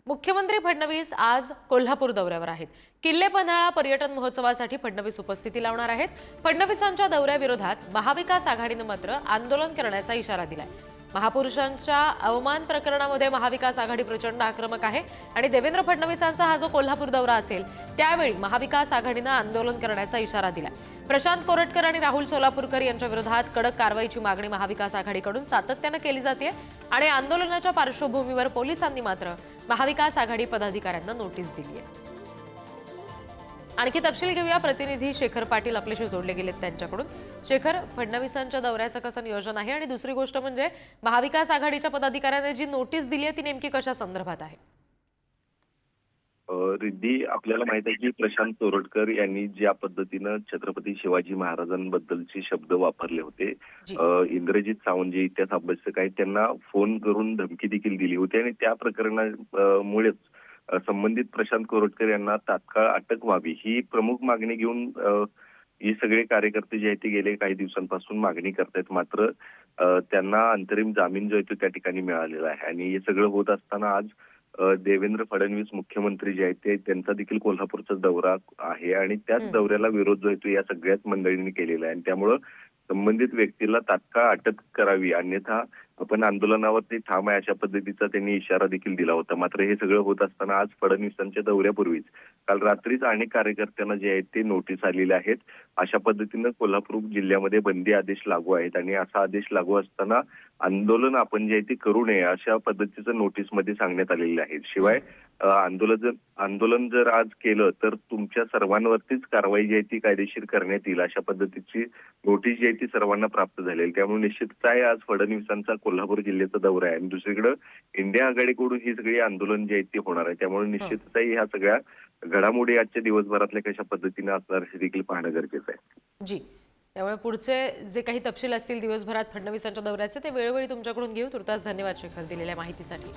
मुख्यमंत्री फडणवीस आज कोल्हापूर दौऱ्यावर आहेत। किल्ले पन्हाळा पर्यटन महोत्सवासाठी फडणवीस उपस्थिती लावणार आहेत। फडणवीसांच्या दौऱ्याविरोधात महाविकास आघाडीने मात्र आंदोलन करण्याचा इशारा दिलाय। महापुरुषांच्या अवमान प्रकरणामध्ये महाविकास आघाडी प्रचंड आक्रमक आहे आणि देवेंद्र फडणवीसांचा हा जो कोल्हापूर दौरा असेल त्यावेळी महाविकास आघाडीने आंदोलन करण्याचा इशारा दिलाय। प्रशांत कोरटकर आणि राहुल सोलापूरकर यांच्या विरोधात कडक कारवाईची मागणी महाविकास आघाडीकडून सातत्याने केली जाते आणि आंदोलनाच्या पार्श्वभूमीवर पोलिसांनी मात्र महाविकास आघाडी पदाधिकाऱ्यांना नोटीस दिली आहे। आणखी तपशील घेऊया, प्रतिनिधी शेखर पाटील आपल्याशी जोडले गेलेत त्यांच्याकडून। शेखर, फडणवीसांच्या दौऱ्याचं कसं नियोजन आहे आणि दुसरी गोष्ट म्हणजे महाविकास आघाडीच्या पदाधिकाऱ्यांनी जी नोटीस दिली आहे ती नेमकी कशा संदर्भात आहे? रिद्धी, आपल्याला माहित आहे की प्रशांत कोरटकर यांनी ज्या पद्धतीनं छत्रपती शिवाजी महाराजांबद्दलचे शब्द वापरले होते, इंद्रजित सावंत जे इतिहास अभ्यासक आहेत त्यांना फोन करून धमकी देखील दिली होती आणि त्या प्रकरणामुळेच संबंधित प्रशांत कोरटकर यांना तात्काळ अटक व्हावी ही प्रमुख मागणी घेऊन हे सगळे कार्यकर्ते जे आहेत ते गेले काही दिवसांपासून मागणी करतायत। मात्र त्यांना अंतरिम जामीन जो आहे तो त्या ठिकाणी मिळालेला आहे आणि हे सगळं होत असताना आज देवेंद्र फडणवीस मुख्यमंत्री जे आहेत ते त्यांचा देखील कोल्हापूरचा दौरा आहे आणि त्याच दौऱ्याला विरोध जो आहे तो या सगळ्याच मंडळींनी केलेला आहे आणि त्यामुळं संबंधित व्यक्तीला तात्काळ अटक करावी, अन्यथा आपण आंदोलनावरती ठाम आहे अशा पद्धतीचा त्यांनी इशारा देखील दिला होता। मात्र हे सगळं होत असताना आज फडणवीसांच्या दौऱ्यापूर्वीच काल रात्रीच अनेक कार्यकर्त्यांना जे आहेत ते नोटीस आलेले आहेत। अशा पद्धतीनं कोल्हापूर जिल्ह्यामध्ये बंदी आदेश लागू आहेत आणि असा आदेश लागू असताना आंदोलन आपण जे आहे ते करू नये अशा पद्धतीचं नोटीसमध्ये सांगण्यात आलेले आहे। शिवाय आंदोलन जर आज केलं तर तुमच्या सर्वांवरतीच कारवाई जी आहे ती कायदेशीर करण्यात येईल अशा पद्धतीची नोटीस जी आहे ती सर्वांना प्राप्त झालेली। त्यामुळे निश्चितच आहे आज फडणवीसांचा कोल्हापूर जिल्ह्याचा दौरा आहे आणि दुसरीकडे इंडिया आघाडीकडून ही सगळी आंदोलन जे आहे ते होणार आहे। त्यामुळे निश्चितच आहे ह्या सगळ्या घडामोडी आजच्या दिवसभरातल्या कशा पद्धतीने असणार हे देखील पाहणं गरजेचं आहे। जी, त्यामुळे पुढचे जे काही तपशील असतील दिवसभरात फडणवीसांच्या दौऱ्याचे ते वेळोवेळी तुमच्याकडून घेऊ। तुर्तास धन्यवाद शेखर दिलेल्या माहितीसाठी।